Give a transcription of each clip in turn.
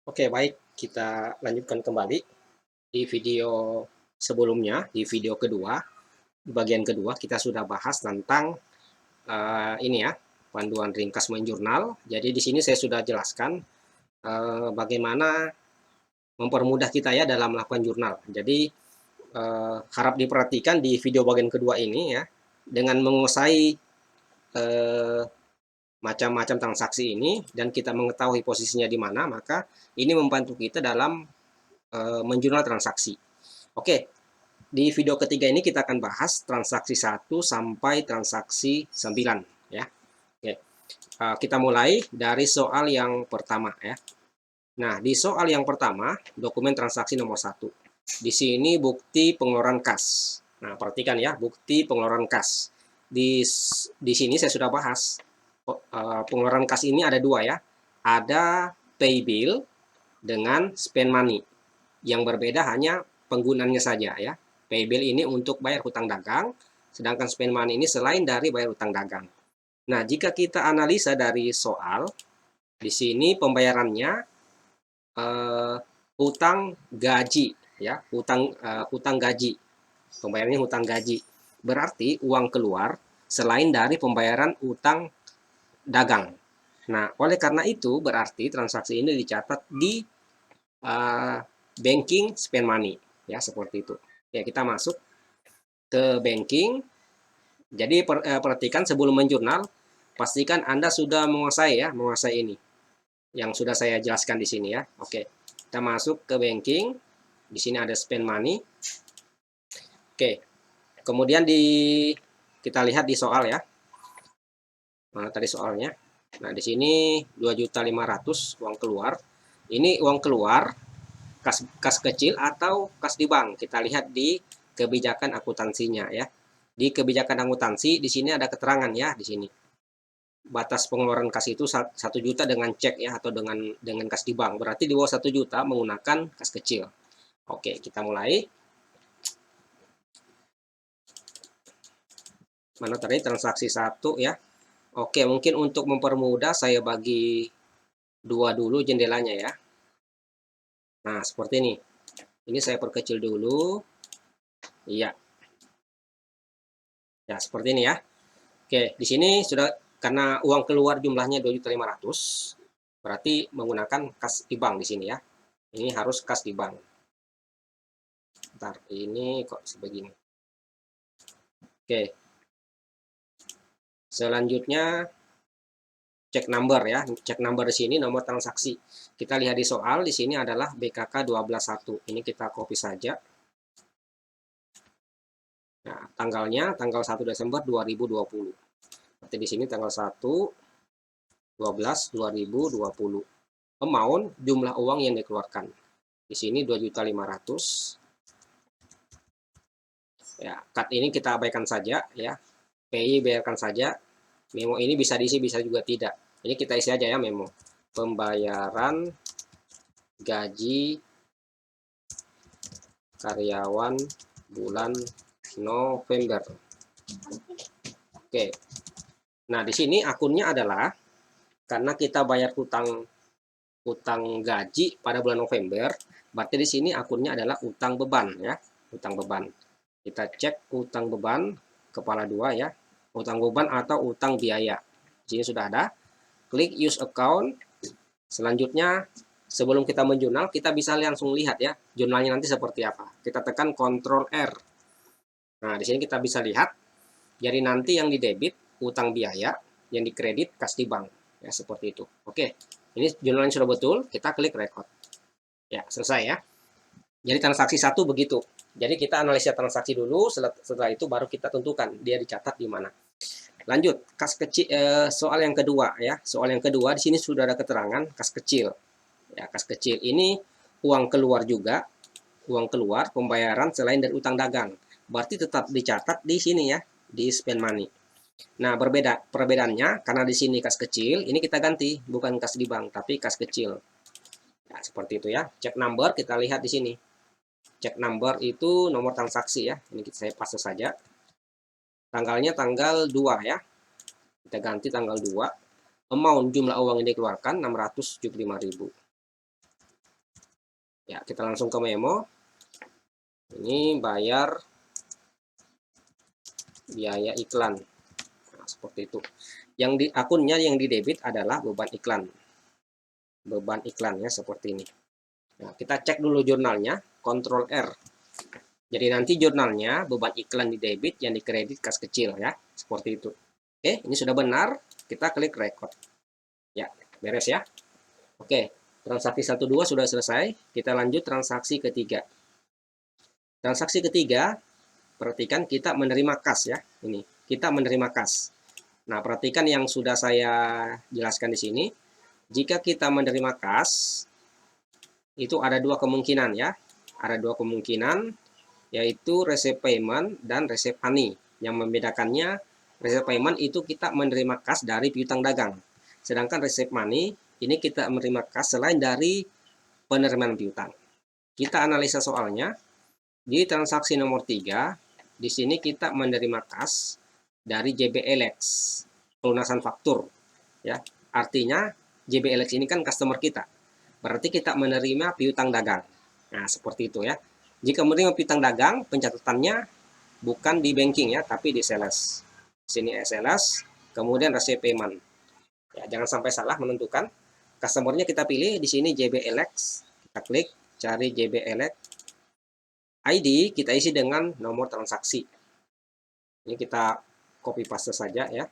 Oke, baik. Kita lanjutkan kembali di video sebelumnya, di video kedua, di bagian kedua kita sudah bahas tentang ini ya, panduan ringkas menjurnal. Jadi di sini saya sudah jelaskan bagaimana mempermudah kita ya dalam melakukan jurnal. Jadi harap diperhatikan di video bagian kedua ini ya, dengan menguasai eh, macam-macam transaksi ini dan kita mengetahui posisinya di mana, maka ini membantu kita dalam menjurnal transaksi. Oke, di video ketiga ini kita akan bahas transaksi 1 sampai transaksi 9 ya. Oke. Kita mulai dari soal yang pertama ya. Nah, di soal yang pertama, dokumen transaksi nomor 1. Di sini bukti pengeluaran kas. Nah, perhatikan ya, bukti pengeluaran kas. Di sini saya sudah bahas. Pengeluaran kas ini ada dua ya. Ada pay bill dengan spend money. Yang berbeda hanya penggunaannya saja ya. Pay bill ini untuk bayar hutang dagang, sedangkan spend money ini selain dari bayar hutang dagang. Nah, jika kita analisa dari soal, di sini pembayarannya hutang gaji ya, hutang gaji. Pembayarannya hutang gaji. Berarti uang keluar selain dari pembayaran hutang dagang. Nah, oleh karena itu berarti transaksi ini dicatat di banking spend money ya, seperti itu. Ya, kita masuk ke banking. Jadi perhatikan sebelum menjurnal, pastikan Anda sudah menguasai ini yang sudah saya jelaskan di sini ya. Oke. Kita masuk ke banking. Di sini ada spend money. Oke. Kemudian kita lihat di soal ya. Mana tadi soalnya? Nah, di sini 2.500.000 uang keluar. Ini uang keluar kas kecil atau kas di bank. Kita lihat di kebijakan akuntansinya ya. Di kebijakan akuntansi di sini ada keterangan ya di sini. Batas pengeluaran kas itu 1 juta dengan cek ya, atau dengan kas di bank. Berarti di bawah 1 juta menggunakan kas kecil. Oke, kita mulai. Mana tadi transaksi 1 ya. Oke, mungkin untuk mempermudah saya bagi dua dulu jendelanya ya. Nah, seperti ini. Ini saya perkecil dulu. Iya. Ya, seperti ini ya. Oke, di sini sudah karena uang keluar jumlahnya 2.500.000, berarti menggunakan kas di bank di sini ya. Ini harus kas di bank. Bentar, ini kok sebegini. Oke. Selanjutnya cek number ya. Cek number di sini nomor transaksi. Kita lihat di soal di sini adalah BKK 121. Ini kita copy saja. Nah, tanggalnya tanggal 1 Desember 2020. Berarti di sini tanggal 1 12 2020. Amount jumlah uang yang dikeluarkan. Di sini 2.500.000. Ya, cut ini kita abaikan saja ya. PI biarkan saja. Memo ini bisa diisi bisa juga tidak. Ini kita isi aja ya memo. Pembayaran gaji karyawan bulan November. Oke. Nah, di sini akunnya adalah karena kita bayar hutang gaji pada bulan November, berarti di sini akunnya adalah utang beban ya, utang beban. Kita cek utang beban kepala 2 ya, utang beban atau utang biaya. Di sini sudah ada. Klik use account. Selanjutnya sebelum kita menjurnal, kita bisa langsung lihat ya, jurnalnya nanti seperti apa. Kita tekan Ctrl R. Nah, di sini kita bisa lihat, jadi nanti yang di debit utang biaya, yang di kredit kas di bank. Ya, seperti itu. Oke, ini jurnalnya sudah betul, kita klik record. Ya, selesai ya. Jadi transaksi 1 begitu. Jadi kita analisa transaksi dulu, setelah itu baru kita tentukan dia dicatat di mana. Lanjut, kas kecil soal yang kedua ya. Soal yang kedua di sini sudah ada keterangan kas kecil. Ya, kas kecil ini uang keluar juga, uang keluar pembayaran selain dari utang dagang. Berarti tetap dicatat di sini ya, di spend money. Nah, perbedaannya karena di sini kas kecil, ini kita ganti bukan kas di bank tapi kas kecil. Ya, seperti itu ya. Cek number kita lihat di sini. Cek number itu nomor transaksi ya. Ini saya paste saja. Tanggalnya tanggal 2 ya. Kita ganti tanggal 2. Amount jumlah uang yang dikeluarkan 675.000. Ya, kita langsung ke memo. Ini bayar biaya iklan. Nah, seperti itu. Yang di akunnya yang di debit adalah beban iklan. Beban iklan ya, seperti ini. Nah, kita cek dulu jurnalnya, Ctrl R. Jadi nanti jurnalnya beban iklan di debit, yang di kredit kas kecil ya, seperti itu. Oke, ini sudah benar, kita klik record. Ya, beres ya. Oke, transaksi 1-2 sudah selesai, kita lanjut transaksi ketiga. Transaksi ketiga, perhatikan kita menerima kas ya, ini, kita menerima kas. Nah, perhatikan yang sudah saya jelaskan di sini. Jika kita menerima kas, itu ada dua kemungkinan ya. Ada dua kemungkinan, yaitu receipt payment dan receipt money. Yang membedakannya, receipt payment itu kita menerima kas dari piutang dagang. Sedangkan receipt money, ini kita menerima kas selain dari penerimaan piutang. Kita analisa soalnya. Di transaksi nomor 3, di sini kita menerima kas dari JBLX, pelunasan faktur. Ya, artinya JBLX ini kan customer kita. Berarti kita menerima piutang dagang. Nah, seperti itu ya. Jika menerima piutang dagang, pencatatannya bukan di banking ya, tapi di sales. Sini SLS, kemudian receipt payment. Ya, jangan sampai salah menentukan. Customernya kita pilih di sini JBLX. Kita klik cari JBLX. ID kita isi dengan nomor transaksi. Ini kita copy paste saja ya.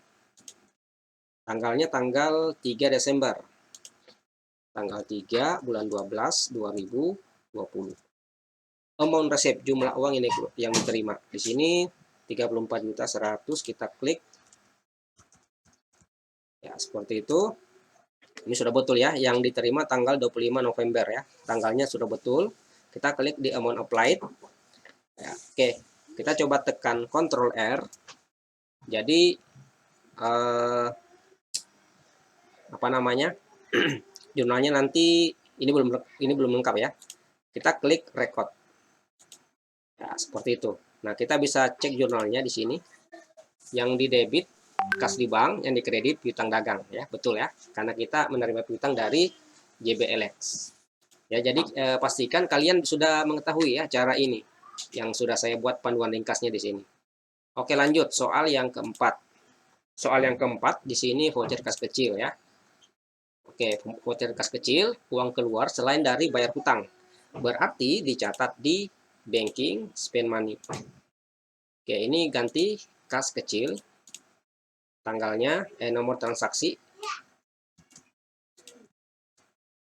Tanggalnya tanggal 3 Desember. Tanggal 3 bulan 12 2020. Amount receipt, jumlah uang ini yang diterima. Di sini 34.100.000, kita klik. Ya, seperti itu. Ini sudah betul ya, yang diterima tanggal 25 November ya. Tanggalnya sudah betul. Kita klik di amount applied. Ya, oke, kita coba tekan Ctrl R. Jadi apa namanya? Jurnalnya nanti ini belum lengkap ya. Kita klik record. Ya, seperti itu. Nah, kita bisa cek jurnalnya di sini. Yang di debit kas di bank, yang di kredit piutang dagang ya. Betul ya. Karena kita menerima piutang dari JBLX. Ya, jadi pastikan kalian sudah mengetahui ya cara ini yang sudah saya buat panduan ringkasnya di sini. Oke, lanjut soal yang keempat. Soal yang keempat di sini voucher kas kecil ya. Oke, voucher kas kecil, uang keluar selain dari bayar hutang. Berarti dicatat di banking spend money. Oke, ini ganti kas kecil. Tanggalnya, nomor transaksi.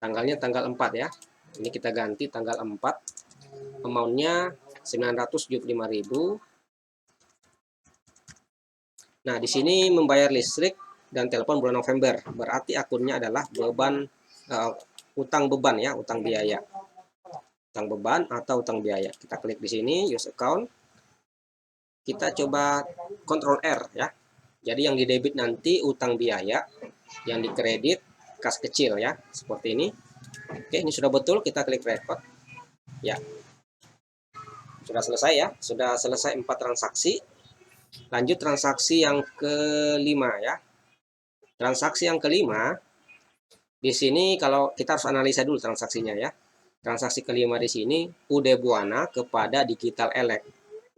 Tanggalnya tanggal 4 ya. Ini kita ganti tanggal 4. Amount-nya 975.000. Nah, di sini membayar listrik dan telepon bulan November. Berarti akunnya adalah beban utang beban ya, utang biaya. Utang beban atau utang biaya. Kita klik di sini use account. Kita coba Ctrl R ya. Jadi yang di debit nanti utang biaya, yang di kredit kas kecil ya, seperti ini. Oke, ini sudah betul, kita klik record. Ya. Sudah selesai ya, sudah selesai 4 transaksi. Lanjut transaksi yang kelima ya. Transaksi yang kelima, di sini kalau kita harus analisa dulu transaksinya ya. Transaksi kelima di sini, Ude Buana kepada Digital Elect.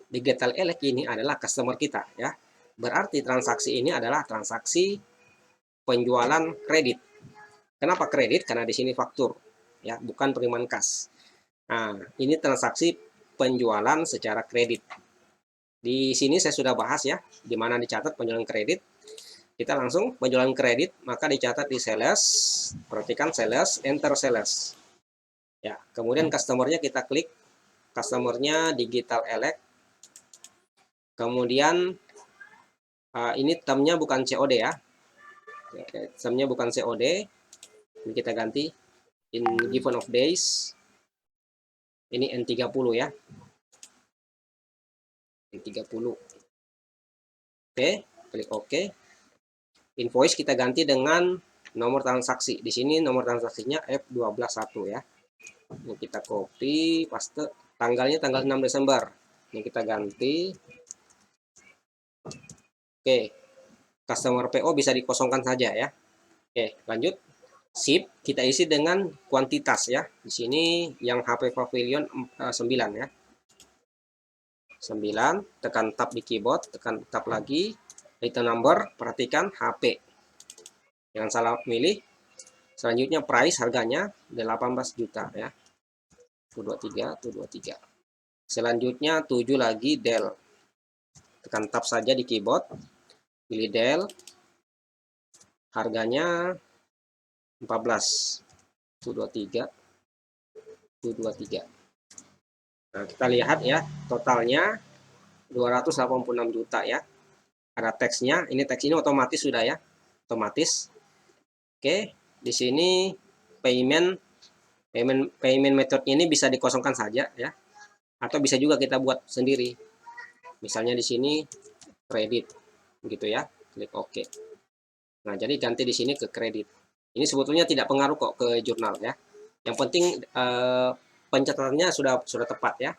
Digital Elect ini adalah customer kita ya. Berarti transaksi ini adalah transaksi penjualan kredit. Kenapa kredit? Karena di sini faktur ya, bukan penerimaan kas. Nah, ini transaksi penjualan secara kredit. Di sini saya sudah bahas ya, di mana dicatat penjualan kredit. Kita langsung penjualan kredit, maka dicatat di sales. Perhatikan sales, enter sales. Ya, kemudian customernya kita klik, customernya Digital Elect. Kemudian ini termnya bukan COD ya. Termnya bukan COD. Ini kita ganti in given of days. Ini N30 ya. N30. Oke, klik OK. Invoice kita ganti dengan nomor transaksi. Di sini nomor transaksinya F121 ya. Ini kita copy, paste. Tanggalnya tanggal 6 Desember. Ini kita ganti. Oke. Customer PO bisa dikosongkan saja ya. Oke, lanjut. Sip, kita isi dengan kuantitas ya. Di sini yang HP Pavilion 9 ya. 9, tekan tab di keyboard, tekan tab lagi, item number, perhatikan HP. Jangan salah milih. Selanjutnya price, harganya 18 juta ya. 223. Selanjutnya 7 lagi Dell. Tekan tab saja di keyboard, pilih Dell. Harganya 14. 223. 223. Nah, kita lihat ya, totalnya 286 juta ya. Ada teksnya, ini teks ini otomatis sudah ya. Otomatis. Oke, di sini payment methodnya ini bisa dikosongkan saja ya. Atau bisa juga kita buat sendiri. Misalnya di sini kredit gitu ya. Klik OK. Nah, jadi ganti di sini ke kredit. Ini sebetulnya tidak pengaruh kok ke jurnal ya. Yang penting pencatatannya sudah tepat ya.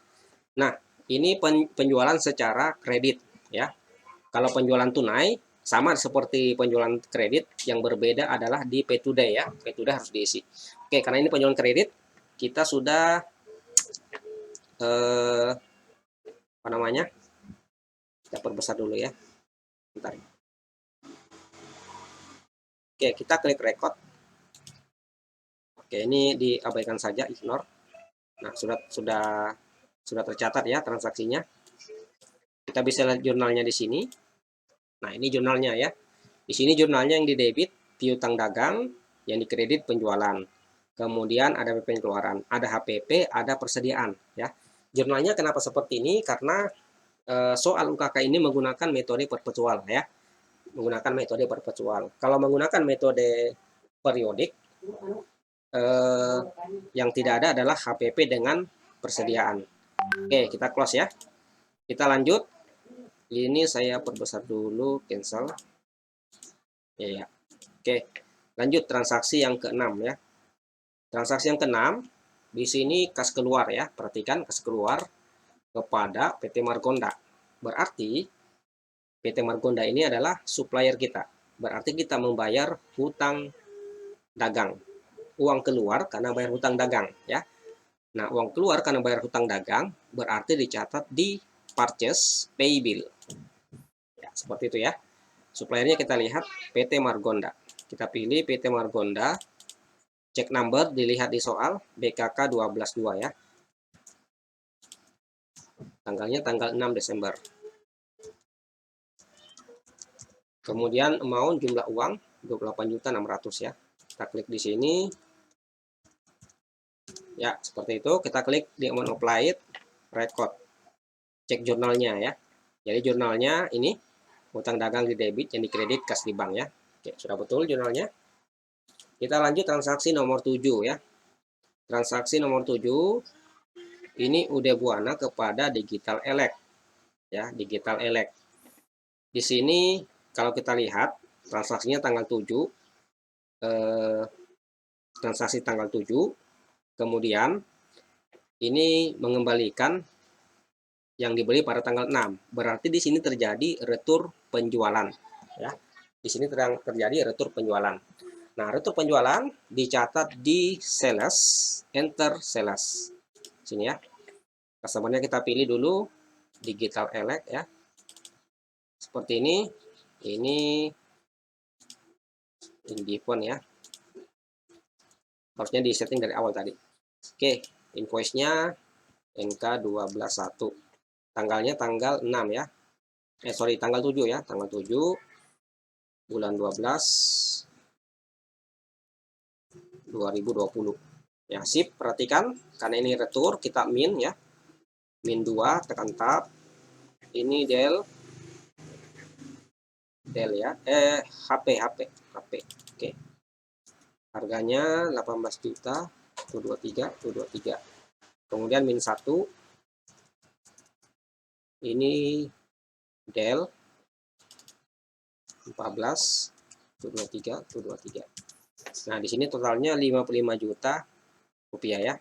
Nah, ini penjualan secara kredit ya. Kalau penjualan tunai sama seperti penjualan kredit, yang berbeda adalah di pay today ya. Pay today harus diisi. Oke, karena ini penjualan kredit, kita sudah apa namanya? Kita perbesar dulu ya. Bentar. Oke, kita klik record. Oke, ini diabaikan saja, ignore. Nah, sudah tercatat ya transaksinya. Kita bisa lihat jurnalnya di sini. Nah, ini jurnalnya ya. Di sini jurnalnya yang di debit piutang dagang, yang di kredit penjualan. Kemudian ada pengeluaran, ada HPP, ada persediaan ya. Jurnalnya kenapa seperti ini? Karena soal UKK ini menggunakan metode perpetual ya. Menggunakan metode perpetual. Kalau menggunakan metode periodik, yang tidak ada adalah HPP dengan persediaan. Oke, kita close ya. Kita lanjut. Ini saya perbesar dulu, cancel. Ya. Oke, lanjut transaksi yang ke-6 ya. Transaksi yang ke-6, di sini kas keluar ya. Perhatikan kas keluar kepada PT Margonda. Berarti PT Margonda ini adalah supplier kita. Berarti kita membayar hutang dagang. Uang keluar karena bayar hutang dagang ya. Nah, uang keluar karena bayar hutang dagang berarti dicatat di purchase payable. Ya, seperti itu ya. Suppliernya kita lihat PT Margonda. Kita pilih PT Margonda. Cek number dilihat di soal BKK 122 ya. Tanggalnya tanggal 6 Desember. Kemudian amount jumlah uang 28.600 ya. Kita klik di sini. Ya, seperti itu. Kita klik di amount applied, record. Cek jurnalnya ya. Jadi jurnalnya ini utang dagang di debit, yang di kredit, kas di bank ya. Oke, sudah betul jurnalnya. Kita lanjut transaksi nomor 7 ya. Transaksi nomor 7 ini udah buana kepada Digital Elect ya, Digital Elect. Di sini kalau kita lihat transaksinya tanggal 7, transaksi tanggal 7, kemudian ini mengembalikan yang dibeli pada tanggal 6. Berarti di sini terjadi retur penjualan ya. Di sini terjadi retur penjualan. Nah, retur penjualan dicatat di sales, enter sales. Sini ya. Customer-nya kita pilih dulu Digital Elect ya. Seperti ini. Ini Indifone ya. Harusnya di setting dari awal tadi. Oke, invoice-nya NK121. Tanggalnya tanggal 6 ya. Tanggal 7 ya, tanggal 7 bulan 12 2020. Ya, sip, perhatikan karena ini retur, kita min ya. Min 2, tekan tab. Ini Dell ya. HP. Oke. Harganya 18 juta, 223. Kemudian min 1. Ini Dell 14, 223. Nah, di sini totalnya 55 juta rupiah ya.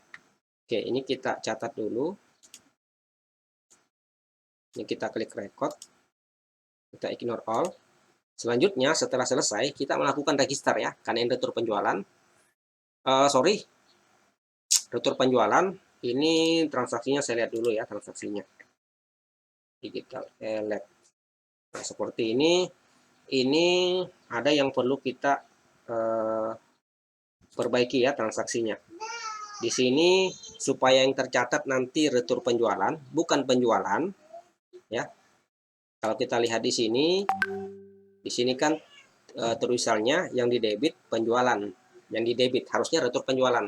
Oke, ini kita catat dulu. Ini kita klik record. Kita ignore all. Selanjutnya setelah selesai kita melakukan register ya, karena ini retur penjualan. Sorry, retur penjualan ini transaksinya saya lihat dulu ya, transaksinya digital elect. Nah, seperti ini ada yang perlu kita perbaiki ya transaksinya. Di sini supaya yang tercatat nanti retur penjualan bukan penjualan ya. Kalau kita lihat di sini kan tulisannya yang di debit penjualan, yang di debit harusnya retur penjualan.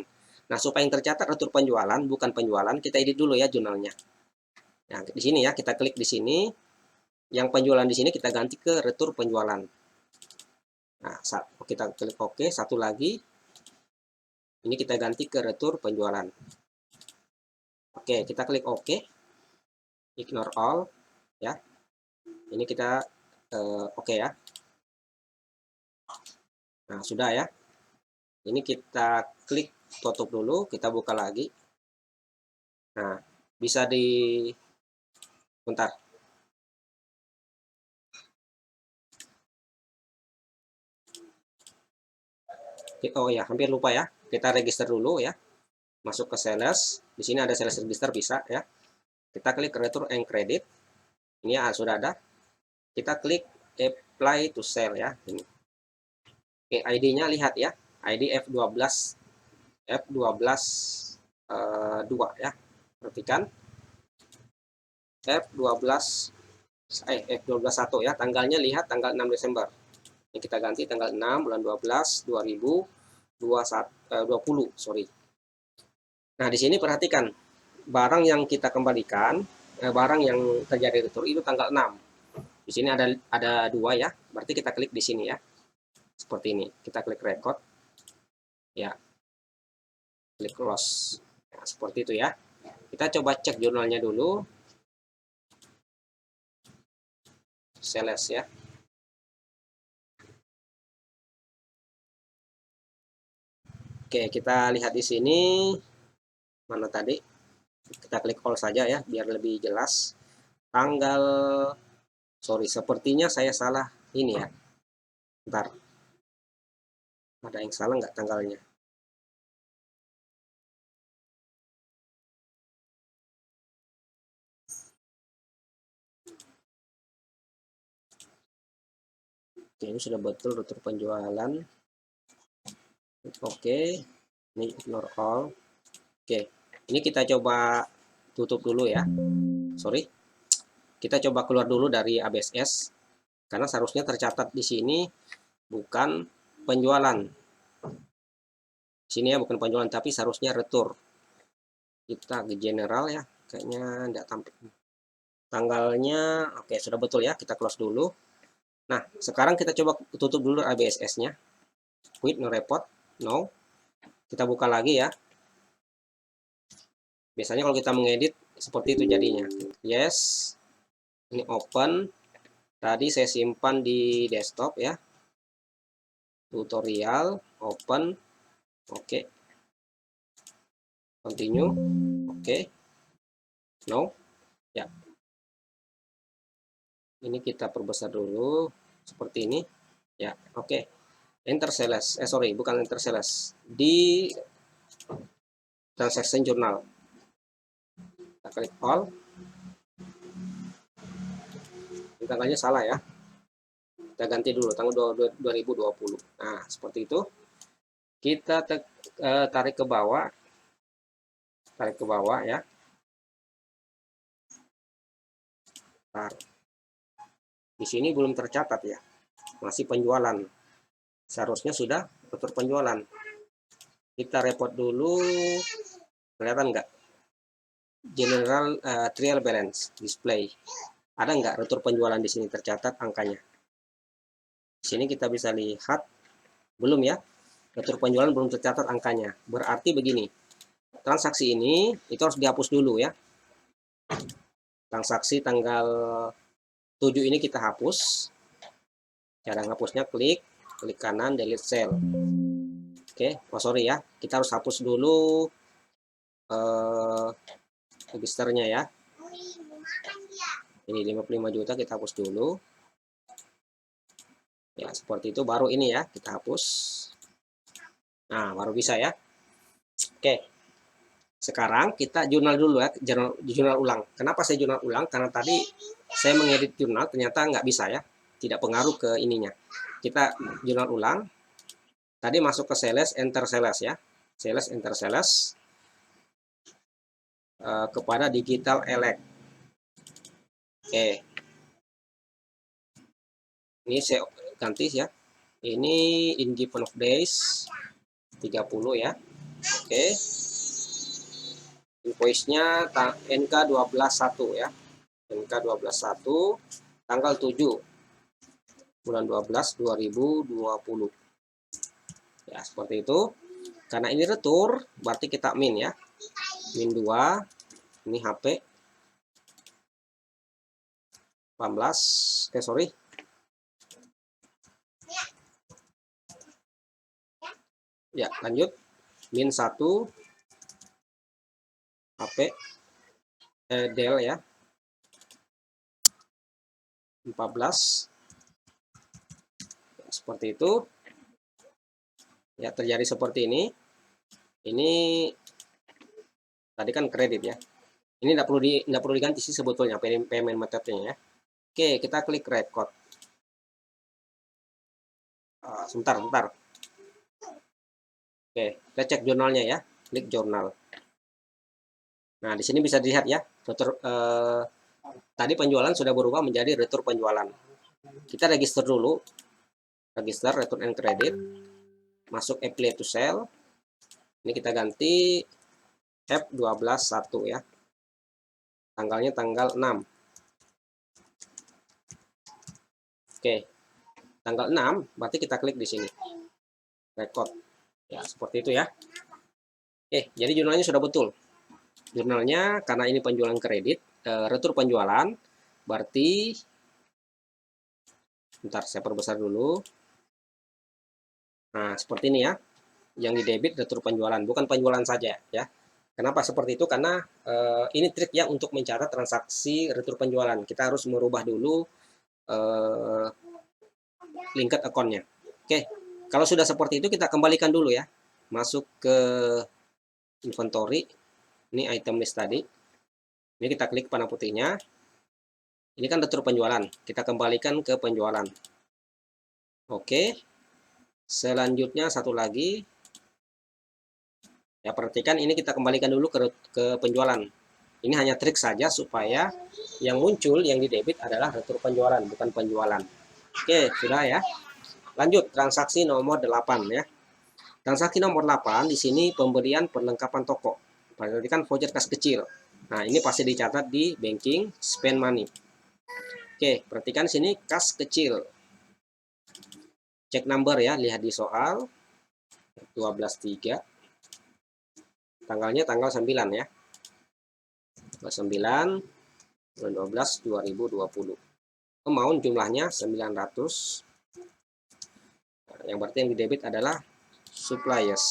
Nah, supaya yang tercatat retur penjualan bukan penjualan, kita edit dulu ya jurnalnya. Nah, di sini ya kita klik di sini, yang penjualan di sini kita ganti ke retur penjualan. Nah, kita klik OK, satu lagi. Ini kita ganti ke retur penjualan. Oke, kita klik OK. Ignore all ya. Ini kita OK ya. Nah, sudah ya. Ini kita klik tutup dulu, kita buka lagi. Nah, bisa bentar. Oh ya, hampir lupa ya. Kita register dulu ya. Masuk ke sales. Di sini ada sales register bisa ya. Kita klik return and credit. Ini ya, sudah ada. Kita klik apply to sell ya. Ini. Oke, ID-nya lihat ya. ID F12 2 ya. Perhatikan. F12 F12 1 ya. Tanggalnya lihat tanggal 6 Desember. Ini kita ganti tanggal 6 bulan 12 2020, sorry. Nah, di sini perhatikan barang yang kita kembalikan, barang yang terjadi retur itu tanggal 6. Di sini ada 2 ya. Berarti kita klik di sini ya. Seperti ini. Kita klik record. Ya. Klik close. Nah, seperti itu ya. Kita coba cek jurnalnya dulu. Sales ya. Oke, kita lihat di sini. Mana tadi? Kita klik all saja ya, biar lebih jelas. Tanggal, sorry, sepertinya saya salah ini ya. Bentar. Ada yang salah nggak tanggalnya? Oke, ini sudah betul retur penjualan. Oke, ini ignore all. Oke, ini kita coba tutup dulu ya. Sorry, kita coba keluar dulu dari ABSS karena seharusnya tercatat di sini bukan penjualan. Di sini ya bukan penjualan, tapi seharusnya retur. Kita ke general ya, kayaknya tidak tampil. Tanggalnya, oke sudah betul ya. Kita close dulu. Nah, sekarang kita coba tutup dulu ABSS-nya. Quit, no report, no. Kita buka lagi ya. Biasanya kalau kita mengedit seperti itu jadinya. Yes. Ini open. Tadi saya simpan di desktop ya. Tutorial, open. Oke. Continue. Oke. No. Ya. Ini kita perbesar dulu. Seperti ini. Ya, oke. Enter sales. Sorry, bukan enter sales. Di transaction journal. Kita klik all. Ini tanggalnya salah ya. Kita ganti dulu tanggal 2020. Nah, seperti itu. Kita tarik ke bawah. Tarik ke bawah ya. Bentar. Di sini belum tercatat ya. Masih penjualan. Seharusnya sudah retur penjualan. Kita report dulu. Kelihatan nggak? General trial balance display. Ada nggak retur penjualan di sini tercatat angkanya? Di sini kita bisa lihat belum ya. Retur penjualan belum tercatat angkanya. Berarti begini. Transaksi ini itu harus dihapus dulu ya. Transaksi tanggal 7 ini kita hapus. Cara hapusnya klik kanan delete cell. Oke, oh sorry ya. Kita harus hapus dulu registernya ya. Ini 55 juta kita hapus dulu. Ya, seperti itu baru ini ya kita hapus. Nah, baru bisa ya. Oke, sekarang kita jurnal dulu ya, jurnal ulang. Kenapa saya jurnal ulang? Karena tadi saya mengedit jurnal ternyata nggak bisa ya, tidak pengaruh ke ininya. Kita jurnal ulang. Tadi masuk ke sales, enter sales ya, sales enter sales kepada digital elect. Oke, ini saya ganti ya. Ini in given of days 30 ya. Oke. Invoice-nya NK121 ya. NK121 tanggal 7 bulan 12 2020. Ya, seperti itu. Karena ini retur, berarti kita min ya. Min 2. Ini HP 18. Sorry. Ya, lanjut. Min 1 HP Dell ya. 14. Seperti itu. Ya, terjadi seperti ini. Ini tadi kan kredit ya. Ini tidak perlu diganti sih sebetulnya payment methodnya ya. Oke, kita klik record. Sebentar. Oke, kita cek jurnalnya ya. Klik jurnal. Nah, di sini bisa dilihat ya. Tadi penjualan sudah berubah menjadi retur penjualan. Kita register dulu. Register return and credit. Masuk apply to sell. Ini kita ganti F121 ya. Tanggalnya tanggal 6. Oke. Tanggal 6 berarti kita klik di sini. Record. Ya, seperti itu ya. Oke, jadi jurnalnya sudah betul. Jurnalnya karena ini penjualan kredit, retur penjualan, berarti bentar saya perbesar dulu. Nah, seperti ini ya. Yang di debit retur penjualan, bukan penjualan saja ya. Kenapa seperti itu? Karena ini trik ya untuk mencatat transaksi retur penjualan. Kita harus merubah dulu linked account-nya. Oke, kalau sudah seperti itu kita kembalikan dulu ya. Masuk ke inventory. Ini item list tadi. Ini kita klik panah putihnya. Ini kan retur penjualan. Kita kembalikan ke penjualan. Oke. Selanjutnya satu lagi. Ya, perhatikan ini kita kembalikan dulu ke penjualan. Ini hanya trik saja supaya yang muncul yang di debit adalah retur penjualan, bukan penjualan. Oke, sudah ya. Lanjut, transaksi nomor 8 ya. Transaksi nomor 8 di sini pemberian perlengkapan toko. Perhatikan voucher kas kecil. Nah, ini pasti dicatat di banking spend money. Oke, perhatikan sini kas kecil. Cek number ya, lihat di soal 12.3. Tanggalnya tanggal 9 ya. Tanggal 9 bulan 12 2020. Amount jumlahnya 900. Yang berarti yang di debit adalah suppliers.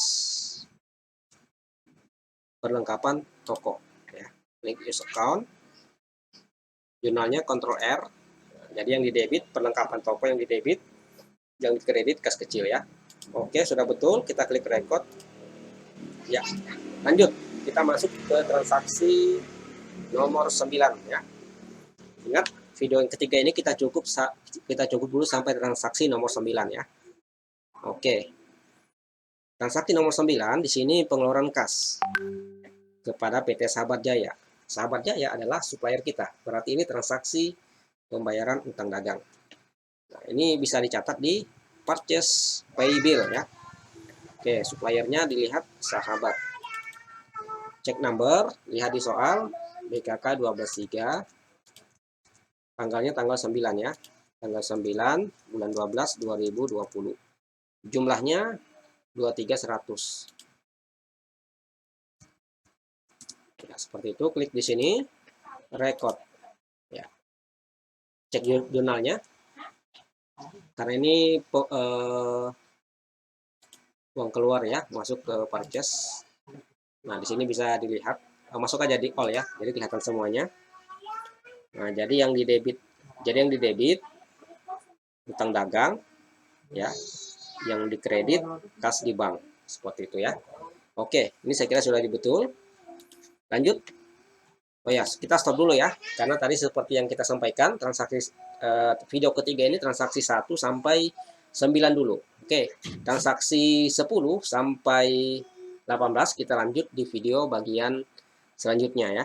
Perlengkapan toko ya. Klik use account. Jurnalnya Ctrl R. Jadi yang di debit perlengkapan toko yang di debit, yang di kredit kas kecil ya. Oke, sudah betul, kita klik record. Ya. Lanjut, kita masuk ke transaksi nomor 9 ya. Ingat, video yang ketiga ini kita cukup dulu sampai transaksi nomor 9 ya. Oke. Transaksi nomor 9 di sini pengeluaran kas kepada PT Sahabat Jaya. Sahabat Jaya adalah supplier kita. Berarti ini transaksi pembayaran utang dagang. Nah, ini bisa dicatat di purchase pay bill ya. Oke, suppliernya dilihat Sahabat. Cek number, lihat di soal BKK 12.3. Tanggalnya tanggal 9 ya. Tanggal 9 bulan 12 2020. Jumlahnya 23.100. Ya, seperti itu, klik di sini record ya. Cek jurnalnya. Karena ini uang keluar ya, masuk ke purchase. Nah, di sini bisa dilihat, masuk aja di all ya. Jadi kelihatan semuanya. Nah, jadi yang di debit utang dagang ya, yang di kredit kas di bank, seperti itu ya. Oke, ini saya kira sudah betul. Lanjut. Oh ya, kita stop dulu ya. Karena tadi seperti yang kita sampaikan, transaksi video ketiga ini transaksi 1 sampai 9 dulu. Oke, transaksi 10 sampai 18 kita lanjut di video bagian selanjutnya ya.